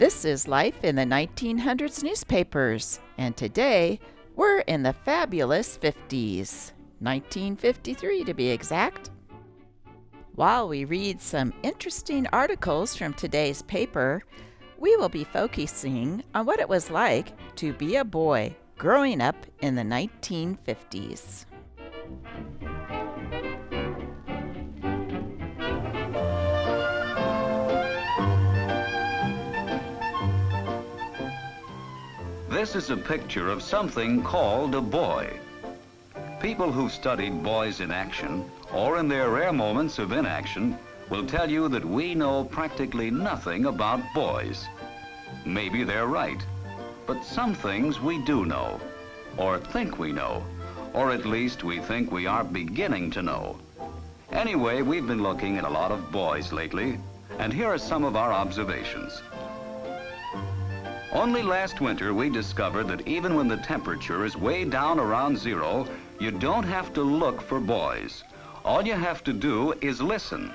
This is Life in the 1900s newspapers, and today we're in the fabulous 50s, 1953 to be exact. While we read some interesting articles from today's paper, we will be focusing on what it was like to be a boy growing up in the 1950s. This is a picture of something called a boy. People who've studied boys in action, or in their rare moments of inaction, will tell you that we know practically nothing about boys. Maybe they're right, but some things we do know, or think we know, or at least we think we are beginning to know. Anyway, we've been looking at a lot of boys lately, and here are some of our observations. Only last winter we discovered that even when the temperature is way down around zero, you don't have to look for boys. All you have to do is listen.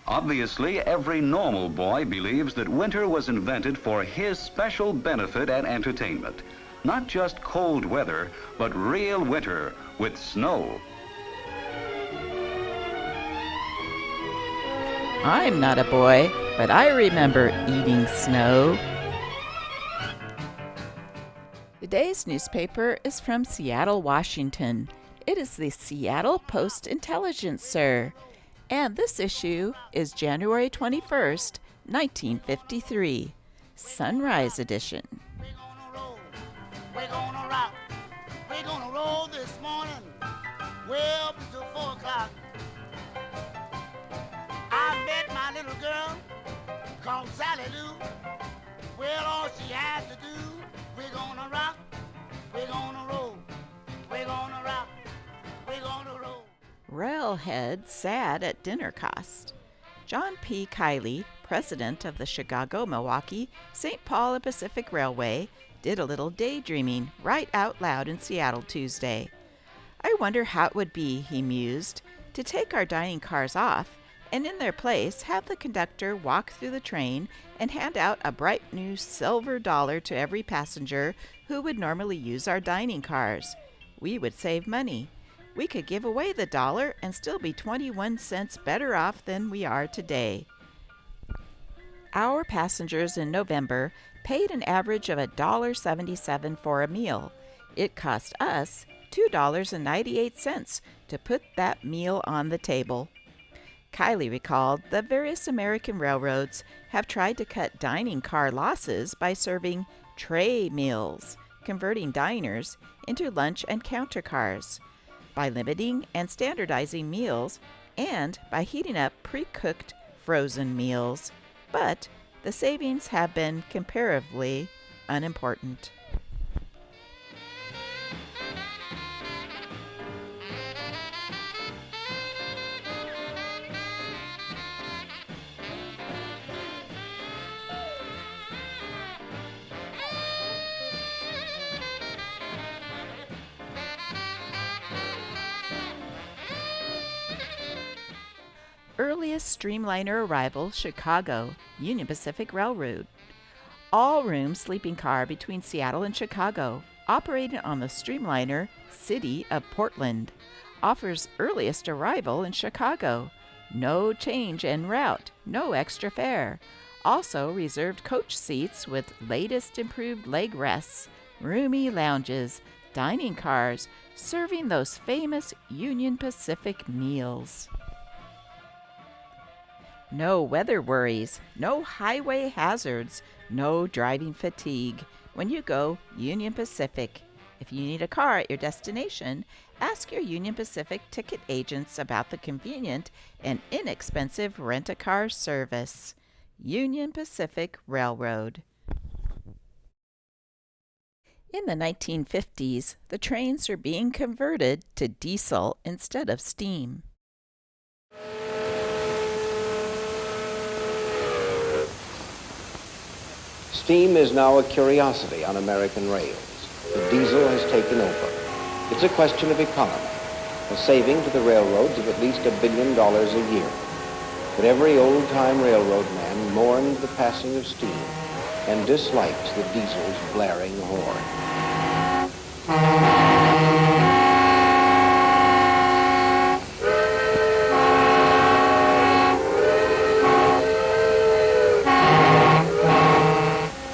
Obviously, every normal boy believes that winter was invented for his special benefit and entertainment. Not just cold weather, but real winter with snow. I'm not a boy, but I remember eating snow. Today's newspaper is from Seattle, Washington. It is the Seattle Post-Intelligencer, and this issue is January 21st, 1953, Sunrise Edition. We're gonna rock. We're gonna roll this morning, well before 4 o'clock. I met my little girl called Sally Lou. Well, all she had to do, we're gonna rock. We're gonna roll. We're gonna rock. We're gonna roll. Railhead sad at dinner cost. John P. Kiley, president of the Chicago, Milwaukee, St. Paul and Pacific Railway, did a little daydreaming right out loud in Seattle Tuesday. I wonder how it would be, he mused, to take our dining cars off and in their place have the conductor walk through the train and hand out a bright new silver dollar to every passenger who would normally use our dining cars. We would save money. We could give away the dollar and still be 21 cents better off than we are today. Our passengers in November paid an average of $1.77 for a meal. It cost us $2.98 to put that meal on the table. Kiley recalled that various American railroads have tried to cut dining car losses by serving tray meals, converting diners into lunch and counter cars, by limiting and standardizing meals, and by heating up pre-cooked frozen meals. But the savings have been comparatively unimportant. Earliest Streamliner arrival, Chicago, Union Pacific Railroad. All-room sleeping car between Seattle and Chicago, operated on the Streamliner City of Portland. Offers earliest arrival in Chicago. No change en route, no extra fare. Also reserved coach seats with latest improved leg rests, roomy lounges, dining cars, serving those famous Union Pacific meals. No weather worries, no highway hazards, no driving fatigue when you go Union Pacific. If you need a car at your destination, ask your Union Pacific ticket agents about the convenient and inexpensive rent-a-car service. Union Pacific Railroad. In the 1950s, the trains were being converted to diesel instead of steam. Steam is now a curiosity on American rails. The diesel has taken over. It's a question of economy, a saving to the railroads of at least $1 billion a year. But every old-time railroad man mourns the passing of steam and dislikes the diesel's blaring horn.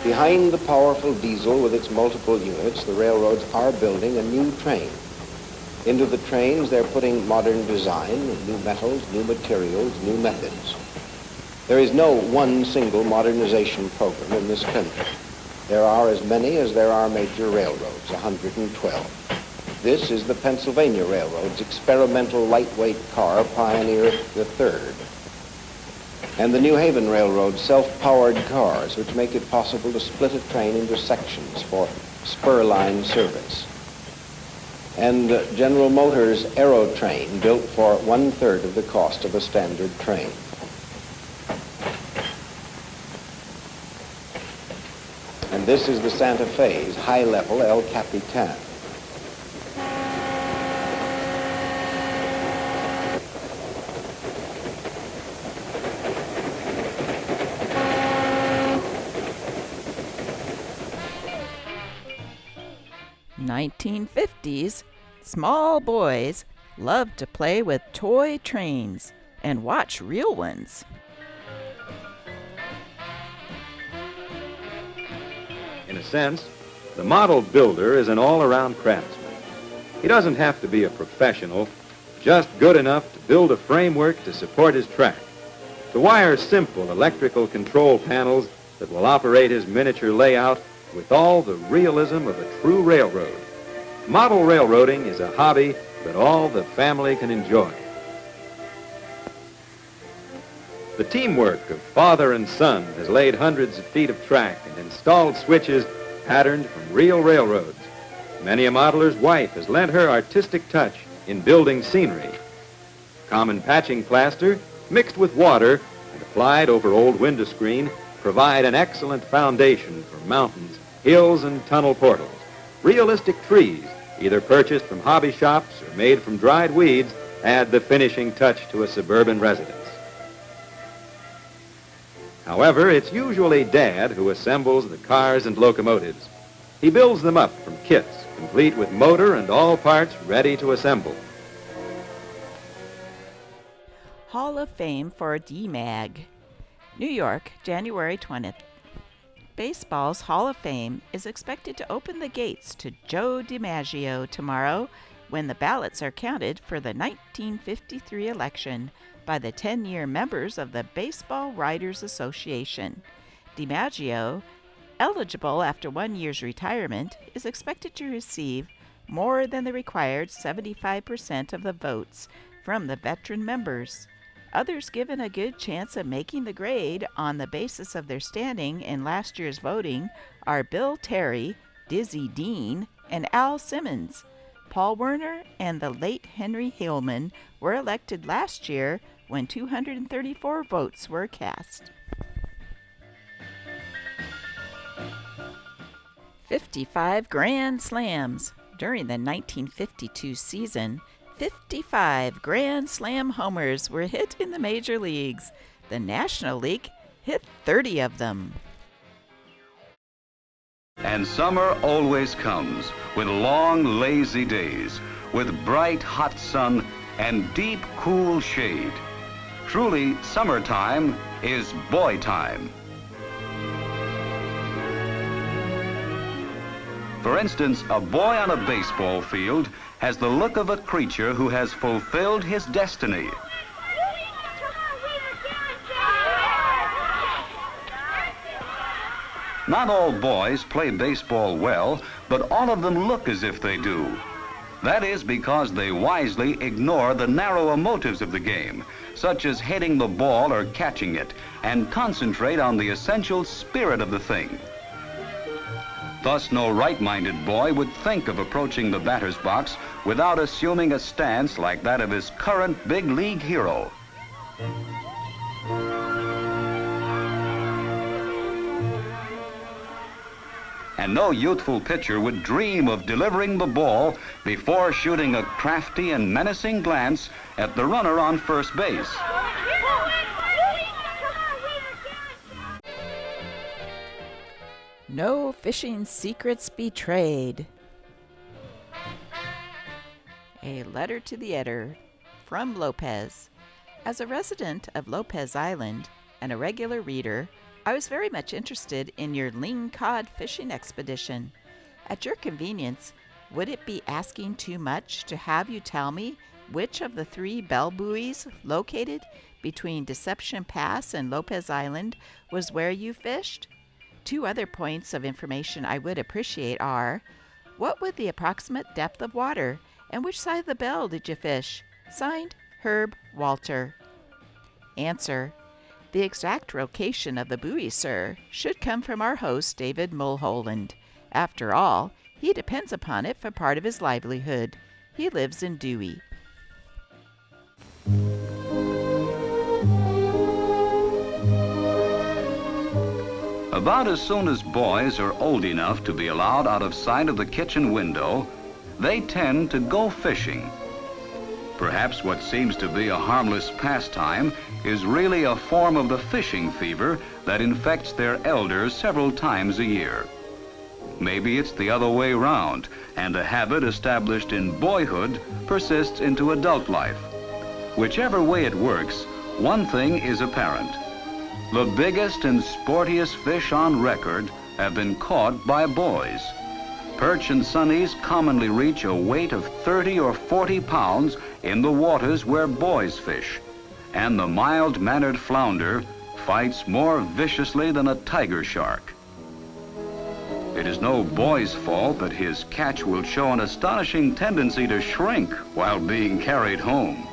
Behind the powerful diesel with its multiple units, the railroads are building a new train. Into the trains, they're putting modern design, new metals, new materials, new methods. There is no one single modernization program in this country. There are as many as there are major railroads, 112. This is the Pennsylvania Railroad's experimental lightweight car, Pioneer the Third, and the New Haven Railroad's self-powered cars, which make it possible to split a train into sections for spur line service. And General Motors' Aero train, built for 1/3 of the cost of a standard train. And this is the Santa Fe's high-level El Capitan. "1950s, small boys loved to play with toy trains and watch real ones." In a sense, the model builder is an all-around craftsman. He doesn't have to be a professional, just good enough to build a framework to support his track, to wire simple electrical control panels that will operate his miniature layout with all the realism of a true railroad. Model railroading is a hobby that all the family can enjoy. The teamwork of father and son has laid hundreds of feet of track and installed switches patterned from real railroads. Many a modeler's wife has lent her artistic touch in building scenery. Common patching plaster mixed with water and applied over old window screen provide an excellent foundation for mountains, hills, and tunnel portals. Realistic trees, either purchased from hobby shops or made from dried weeds, add the finishing touch to a suburban residence. However, it's usually Dad who assembles the cars and locomotives. He builds them up from kits, complete with motor and all parts ready to assemble. Hall of Fame for DiMag. New York, January 20th. Baseball's Hall of Fame is expected to open the gates to Joe DiMaggio tomorrow when the ballots are counted for the 1953 election by the 10-year members of the Baseball Writers Association. DiMaggio, eligible after 1 year's retirement, is expected to receive more than the required 75% of the votes from the veteran members. Others given a good chance of making the grade on the basis of their standing in last year's voting are Bill Terry, Dizzy Dean, and Al Simmons. Paul Werner and the late Henry Hillman were elected last year when 234 votes were cast. 55 Grand Slams. During the 1952 season, 55 Grand Slam homers were hit in the major leagues. The National League hit 30 of them. And summer always comes with long, lazy days, with bright, hot sun and deep, cool shade. Truly, summertime is boy time. For instance, a boy on a baseball field has the look of a creature who has fulfilled his destiny. Not all boys play baseball well, but all of them look as if they do. That is because they wisely ignore the narrower motives of the game, such as hitting the ball or catching it, and concentrate on the essential spirit of the thing. Thus, no right-minded boy would think of approaching the batter's box without assuming a stance like that of his current big league hero. and no youthful pitcher would dream of delivering the ball before shooting a crafty and menacing glance at the runner on first base. No fishing secrets betrayed. A letter to the editor from Lopez. As a resident of Lopez Island and a regular reader, I was very much interested in your ling cod fishing expedition. At your convenience, would it be asking too much to have you tell me which of the 3 bell buoys located between Deception Pass and Lopez Island was where you fished? 2 other points of information I would appreciate are, what was the approximate depth of water, and which side of the bell did you fish? Signed, Herb Walter. Answer. The exact location of the buoy, sir, should come from our host, David Mulholland. After all, he depends upon it for part of his livelihood. He lives in Dewey. About as soon as boys are old enough to be allowed out of sight of the kitchen window, they tend to go fishing. Perhaps what seems to be a harmless pastime is really a form of the fishing fever that infects their elders several times a year. Maybe it's the other way round, and a habit established in boyhood persists into adult life. Whichever way it works, one thing is apparent. The biggest and sportiest fish on record have been caught by boys. Perch and sunnies commonly reach a weight of 30 or 40 pounds in the waters where boys fish, and the mild-mannered flounder fights more viciously than a tiger shark. It is no boy's fault that his catch will show an astonishing tendency to shrink while being carried home.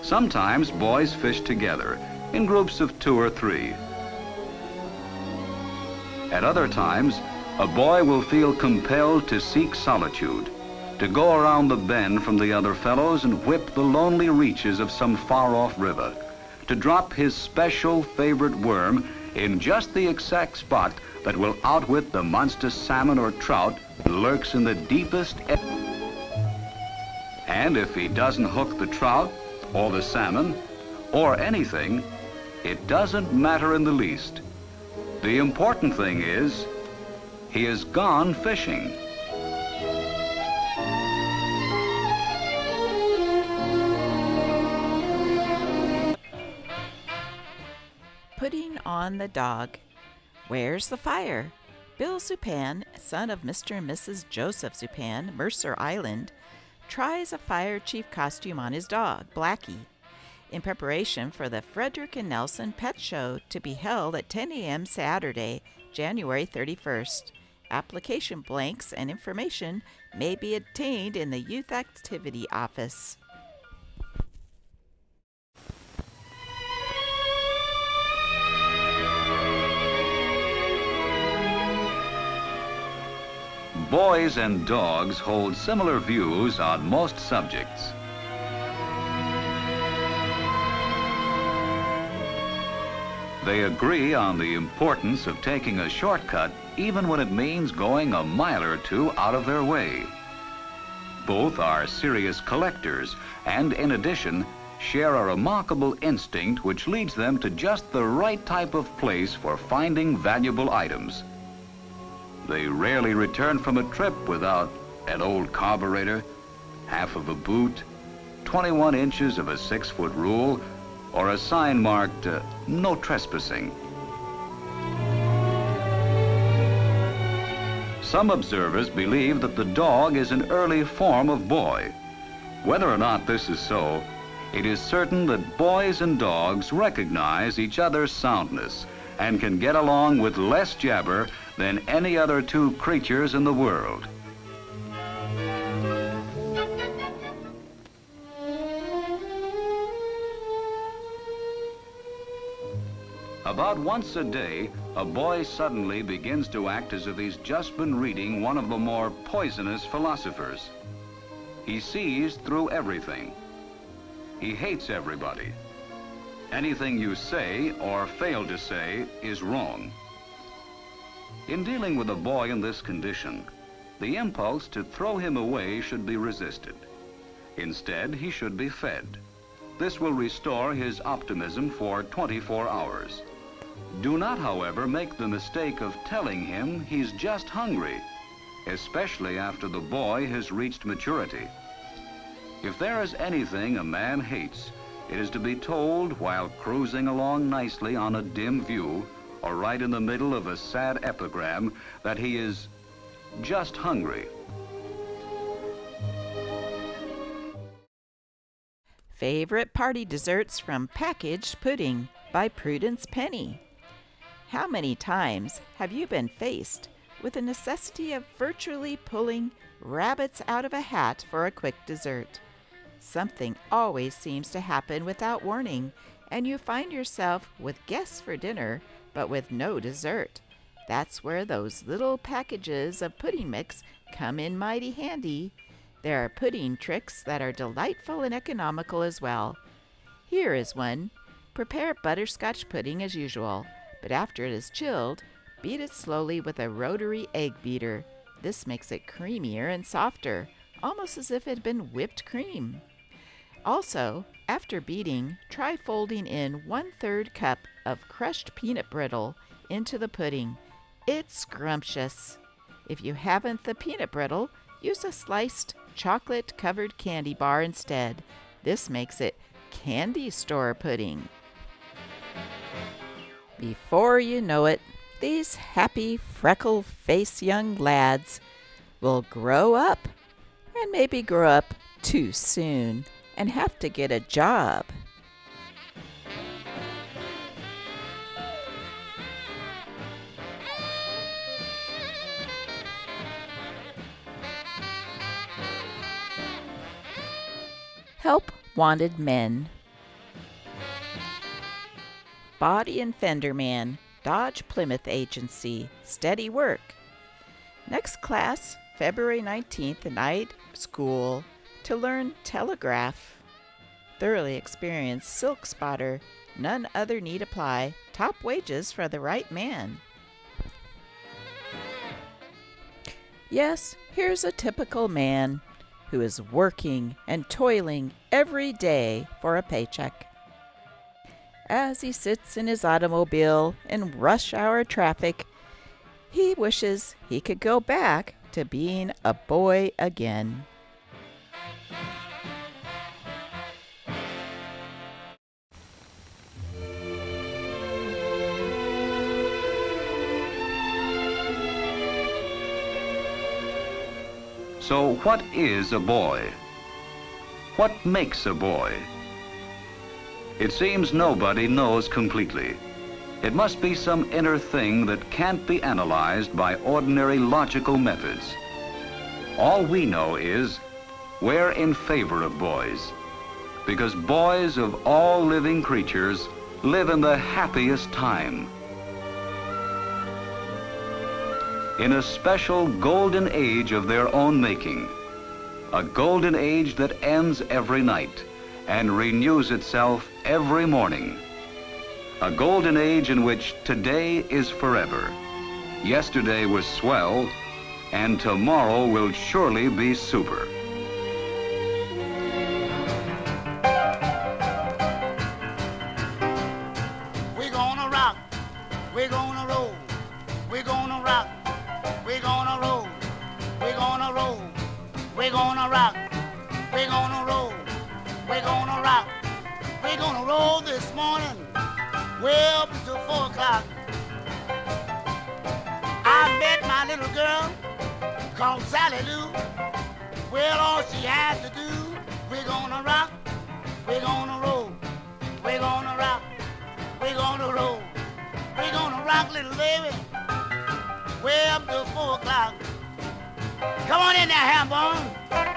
Sometimes boys fish together in groups of 2 or 3. At other times, a boy will feel compelled to seek solitude, to go around the bend from the other fellows and whip the lonely reaches of some far-off river, to drop his special favorite worm in just the exact spot that will outwit the monster salmon or trout that lurks in the deepest. And if he doesn't hook the trout or the salmon or anything, it doesn't matter in the least. The important thing is, he has gone fishing. Putting on the dog. Where's the fire? Bill Zupan, son of Mr. and Mrs. Joseph Zupan, Mercer Island, tries a fire chief costume on his dog, Blackie, in preparation for the Frederick and Nelson Pet Show to be held at 10 a.m. Saturday, January 31st. Application blanks and information may be obtained in the Youth Activity Office. Boys and dogs hold similar views on most subjects. They agree on the importance of taking a shortcut even when it means going a mile or 2 out of their way. Both are serious collectors and, in addition, share a remarkable instinct which leads them to just the right type of place for finding valuable items. They rarely return from a trip without an old carburetor, half of a boot, 21 inches of a 6-foot rule, or a sign marked, no trespassing. Some observers believe that the dog is an early form of boy. Whether or not this is so, it is certain that boys and dogs recognize each other's soundness and can get along with less jabber than any other 2 creatures in the world. About once a day, a boy suddenly begins to act as if he's just been reading one of the more poisonous philosophers. He sees through everything. He hates everybody. Anything you say or fail to say is wrong. In dealing with a boy in this condition, the impulse to throw him away should be resisted. Instead, he should be fed. This will restore his optimism for 24 hours. Do not, however, make the mistake of telling him he's just hungry, especially after the boy has reached maturity. If there is anything a man hates, it is to be told while cruising along nicely on a dim view or right in the middle of a sad epigram that he is just hungry. Favorite party desserts from packaged pudding by Prudence Penny. How many times have you been faced with the necessity of virtually pulling rabbits out of a hat for a quick dessert? Something always seems to happen without warning, and you find yourself with guests for dinner, but with no dessert. That's where those little packages of pudding mix come in mighty handy. There are pudding tricks that are delightful and economical as well. Here is one. Prepare butterscotch pudding as usual, but after it is chilled, beat it slowly with a rotary egg beater. This makes it creamier and softer, almost as if it had been whipped cream. Also, after beating, try folding in 1/3 cup of crushed peanut brittle into the pudding. It's scrumptious. If you haven't the peanut brittle, use a sliced chocolate-covered candy bar instead. This makes it candy store pudding. Before you know it, these happy, freckle-faced young lads will grow up, and maybe grow up too soon, and have to get a job. Help wanted men. Body and Fender Man, Dodge Plymouth Agency, steady work. Next class, February 19th, night school, to learn telegraph. Thoroughly experienced silk spotter, none other need apply, top wages for the right man. Yes, here's a typical man who is working and toiling every day for a paycheck. As he sits in his automobile in rush hour traffic, he wishes he could go back to being a boy again. So what is a boy? What makes a boy? It seems nobody knows completely. It must be some inner thing that can't be analyzed by ordinary logical methods. All we know is we're in favor of boys, because boys of all living creatures live in the happiest time. In a special golden age of their own making, a golden age that ends every night and renews itself every morning. A golden age in which today is forever, yesterday was swell, and tomorrow will surely be super. We're gonna rock, we're gonna roll, we're gonna rock, we're gonna roll, we're gonna roll, we're gonna rock, we're gonna roll, we're gonna rock, we're gonna roll this morning, way up until 4 o'clock. I met my little girl called Sally Lou. Well, all she has to do, we're gonna rock, we're gonna roll, we're gonna rock, we're gonna roll, we're gonna rock, little baby, way up till 4 o'clock. Come on in there, Hambone.